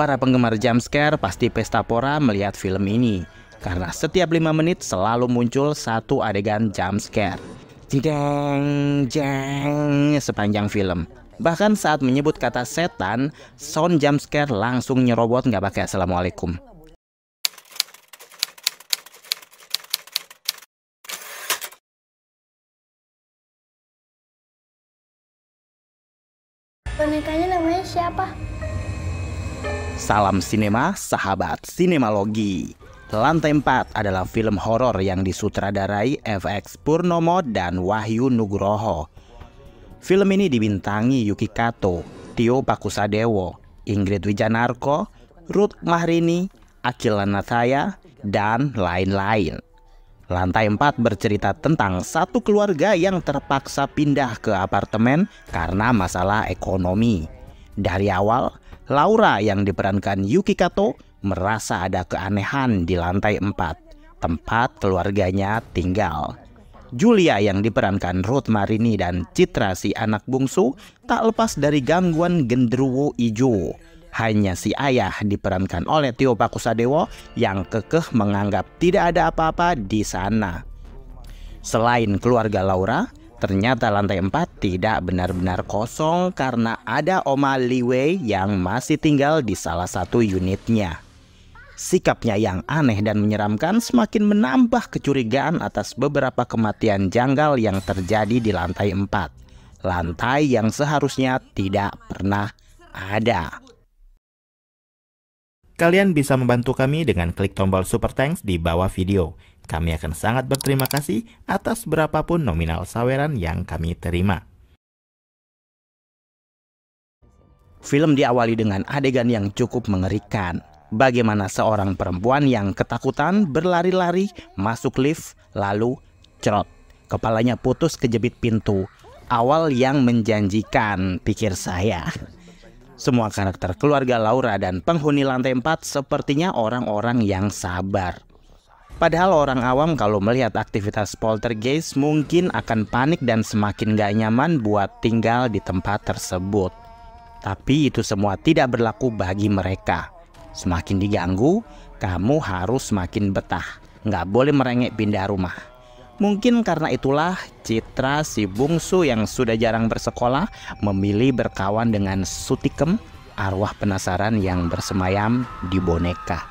Para penggemar jumpscare pasti pesta pora melihat film ini, karena setiap 5 menit selalu muncul satu adegan jumpscare. Jeng, jeng, sepanjang film. Bahkan saat menyebut kata setan, sound jumpscare langsung nyerobot nggak pakai assalamualaikum. Bonekanya namanya siapa? Salam sinema, sahabat sinemalogi. Lantai 4 adalah film horor yang disutradarai FX Purnomo dan Wahyu Nugroho. Film ini dibintangi Yuki Kato, Tio Pakusadewo, Ingrid Wijanarko, Ruth Mahrini, Akila Nathaya, dan lain-lain. Lantai 4 bercerita tentang satu keluarga yang terpaksa pindah ke apartemen karena masalah ekonomi. Dari awal, Laura yang diperankan Yuki Kato merasa ada keanehan di lantai 4, tempat keluarganya tinggal. Julia yang diperankan Ruth Marini dan Citra si anak bungsu tak lepas dari gangguan genderuwo ijo. Hanya si ayah diperankan oleh Tio Pakusadewo yang kekeh menganggap tidak ada apa-apa di sana. Selain keluarga Laura, ternyata lantai 4 tidak benar-benar kosong karena ada Oma Liwei yang masih tinggal di salah satu unitnya. Sikapnya yang aneh dan menyeramkan semakin menambah kecurigaan atas beberapa kematian janggal yang terjadi di lantai 4. Lantai yang seharusnya tidak pernah ada. Kalian bisa membantu kami dengan klik tombol Super Thanks di bawah video. Kami akan sangat berterima kasih atas berapapun nominal saweran yang kami terima. Film diawali dengan adegan yang cukup mengerikan. Bagaimana seorang perempuan yang ketakutan berlari-lari masuk lift, lalu cerot, kepalanya putus kejepit pintu. Awal yang menjanjikan, pikir saya. Semua karakter keluarga Laura dan penghuni lantai 4 sepertinya orang-orang yang sabar. Padahal orang awam kalau melihat aktivitas poltergeist mungkin akan panik dan semakin gak nyaman buat tinggal di tempat tersebut. Tapi itu semua tidak berlaku bagi mereka. Semakin diganggu, kamu harus semakin betah. Nggak boleh merengek pindah rumah. Mungkin karena itulah Citra si bungsu yang sudah jarang bersekolah memilih berkawan dengan Sutikem, arwah penasaran yang bersemayam di boneka.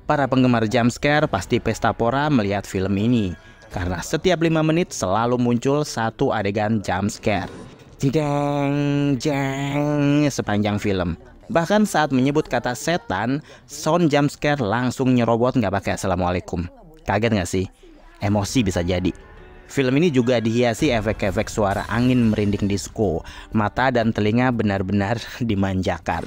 Para penggemar jumpscare pasti pesta pora melihat film ini, karena setiap 5 menit selalu muncul satu adegan jumpscare. Jeng, jeng, sepanjang film. Bahkan saat menyebut kata setan, sound jumpscare langsung nyerobot nggak pakai assalamualaikum. Kaget nggak sih? Emosi bisa jadi. Film ini juga dihiasi efek-efek suara angin merinding disco. Mata dan telinga benar-benar dimanjakan.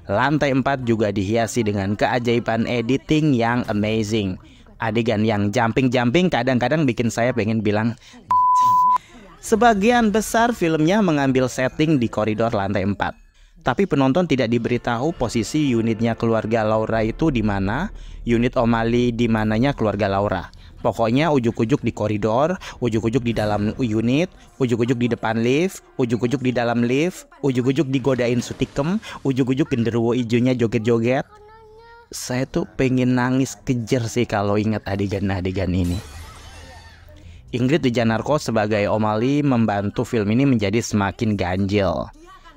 Lantai 4 juga dihiasi dengan keajaiban editing yang amazing. Adegan yang jumping-jumping kadang-kadang bikin saya pengen bilang. Sebagian besar filmnya mengambil setting di koridor lantai 4. Tapi penonton tidak diberitahu posisi unitnya keluarga Laura itu di mana, unit Omali di mananya keluarga Laura. Pokoknya ujuk-ujuk di koridor, ujuk-ujuk di dalam unit, ujuk-ujuk di depan lift, ujuk-ujuk di dalam lift, ujuk-ujuk digodain Sutikem, ujuk-ujuk genderuwo ijonya joget-joget. Saya tuh pengen nangis kejer sih kalau ingat adegan-adegan ini. Ingrid Wijanarko sebagai Omali membantu film ini menjadi semakin ganjil.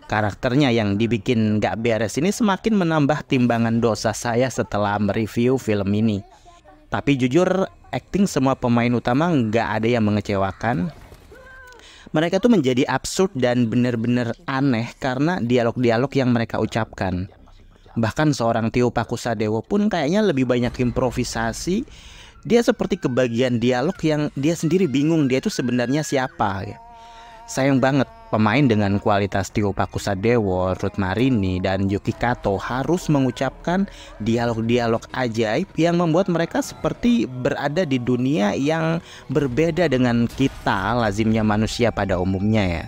Karakternya yang dibikin gak beres ini semakin menambah timbangan dosa saya setelah mereview film ini. Tapi jujur, akting semua pemain utama gak ada yang mengecewakan. Mereka tuh menjadi absurd dan bener-bener aneh karena dialog-dialog yang mereka ucapkan. Bahkan seorang Tio Pakusadewo pun kayaknya lebih banyak improvisasi. Dia seperti kebagian dialog yang dia sendiri bingung dia itu sebenarnya siapa. Sayang banget, pemain dengan kualitas Tio Pakusadewo, Ruth Marini, dan Yuki Kato harus mengucapkan dialog-dialog ajaib yang membuat mereka seperti berada di dunia yang berbeda dengan kita lazimnya manusia pada umumnya ya.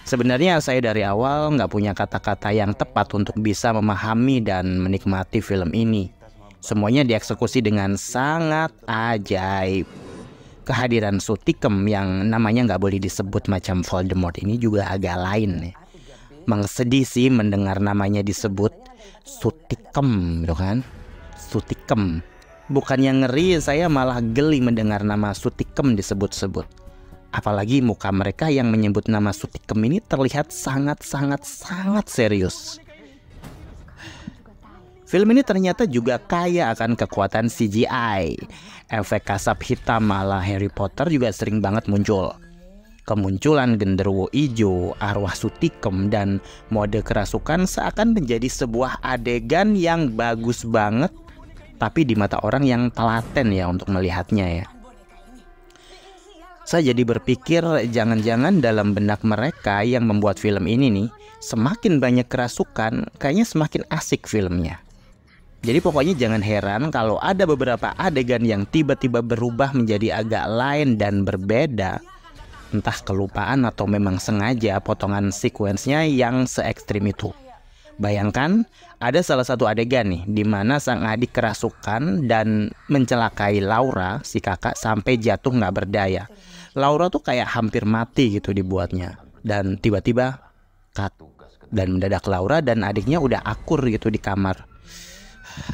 Sebenarnya saya dari awal nggak punya kata-kata yang tepat untuk bisa memahami dan menikmati film ini. Semuanya dieksekusi dengan sangat ajaib. Kehadiran Sutikem yang namanya nggak boleh disebut macam Voldemort ini juga agak lain nih. Sedih sih mendengar namanya disebut Sutikem gitu kan. Sutikem. Bukannya ngeri, saya malah geli mendengar nama Sutikem disebut-sebut. Apalagi muka mereka yang menyebut nama Sutikem ini terlihat sangat serius. Film ini ternyata juga kaya akan kekuatan CGI. Efek kasap hitam ala Harry Potter juga sering banget muncul. Kemunculan genderuwo ijo, arwah Sutikem, dan mode kerasukan seakan menjadi sebuah adegan yang bagus banget, tapi di mata orang yang telaten ya untuk melihatnya ya. Saya jadi berpikir jangan-jangan dalam benak mereka yang membuat film ini nih, semakin banyak kerasukan, kayaknya semakin asik filmnya. Jadi pokoknya jangan heran kalau ada beberapa adegan yang tiba-tiba berubah menjadi agak lain dan berbeda. Entah kelupaan atau memang sengaja potongan sekuensnya yang se ekstrim itu. Bayangkan ada salah satu adegan nih di mana sang adik kerasukan dan mencelakai Laura, si kakak, sampai jatuh nggak berdaya. Laura tuh kayak hampir mati gitu dibuatnya. Dan tiba-tiba cut. Dan mendadak Laura dan adiknya udah akur gitu di kamar.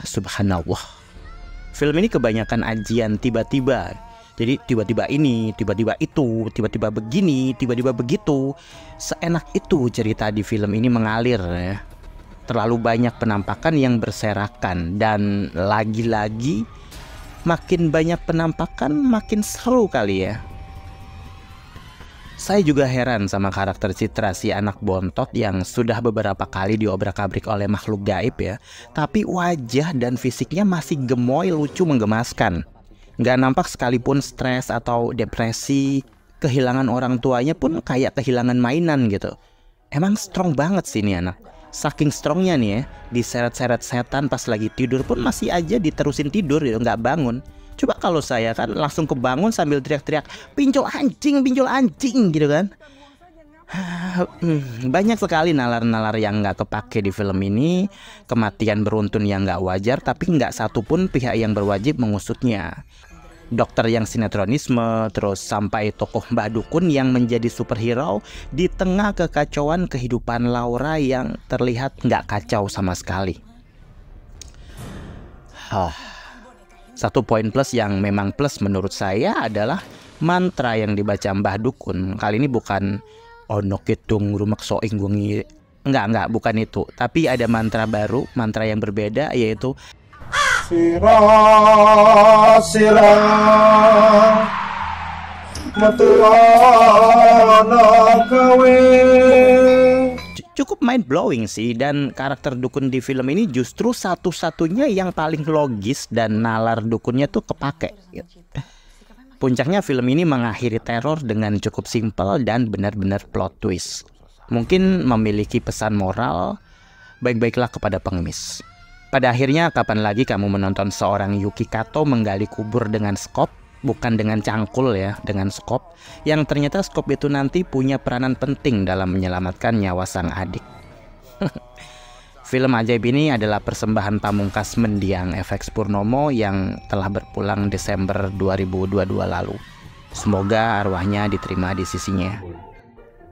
Subhanallah. Film ini kebanyakan ajian tiba-tiba. Jadi tiba-tiba ini, tiba-tiba itu, tiba-tiba begini, tiba-tiba begitu. Seenak itu cerita di film ini mengalir ya. Terlalu banyak penampakan yang berserakan. Dan lagi-lagi makin banyak penampakan makin seru kali ya. Saya juga heran sama karakter Citra, si anak bontot yang sudah beberapa kali diobrak-abrik oleh makhluk gaib ya. Tapi wajah dan fisiknya masih gemoy, lucu, menggemaskan. Nggak nampak sekalipun stres atau depresi. Kehilangan orang tuanya pun kayak kehilangan mainan gitu. Emang strong banget sih ini anak. Saking strongnya nih ya, diseret-seret setan pas lagi tidur pun masih aja diterusin tidur gitu, nggak bangun. Coba kalau saya kan langsung kebangun sambil teriak-teriak, pinjol anjing gitu kan. Banyak sekali nalar-nalar yang nggak kepake di film ini. Kematian beruntun yang nggak wajar, tapi nggak satupun pihak yang berwajib mengusutnya. Dokter yang sinetronisme, terus sampai tokoh Mbak Dukun yang menjadi superhero di tengah kekacauan kehidupan Laura yang terlihat nggak kacau sama sekali. Satu poin plus yang memang plus menurut saya adalah mantra yang dibaca Mbah Dukun. Kali ini bukan ono kitung rumek soing gungi. Enggak, bukan itu. Tapi ada mantra baru, mantra yang berbeda, yaitu cukup mind blowing sih. Dan karakter dukun di film ini justru satu-satunya yang paling logis dan nalar dukunnya tuh kepake gitu. Puncaknya film ini mengakhiri teror dengan cukup simpel dan benar-benar plot twist. Mungkin memiliki pesan moral, baik-baiklah kepada pengemis. Pada akhirnya, kapan lagi kamu menonton seorang Yuki Kato menggali kubur dengan skop, bukan dengan cangkul ya, dengan skop, yang ternyata skop itu nanti punya peranan penting dalam menyelamatkan nyawa sang adik. Film ajaib ini adalah persembahan pamungkas mendiang FX Purnomo yang telah berpulang Desember 2022 lalu. Semoga arwahnya diterima di sisinya.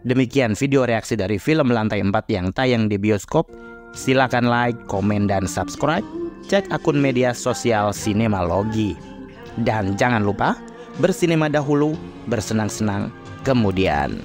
Demikian video reaksi dari film Lantai 4 yang tayang di bioskop. Silakan like, komen, dan subscribe. Cek akun media sosial Sinemalogi. Dan jangan lupa bersinema dahulu, bersenang-senang kemudian.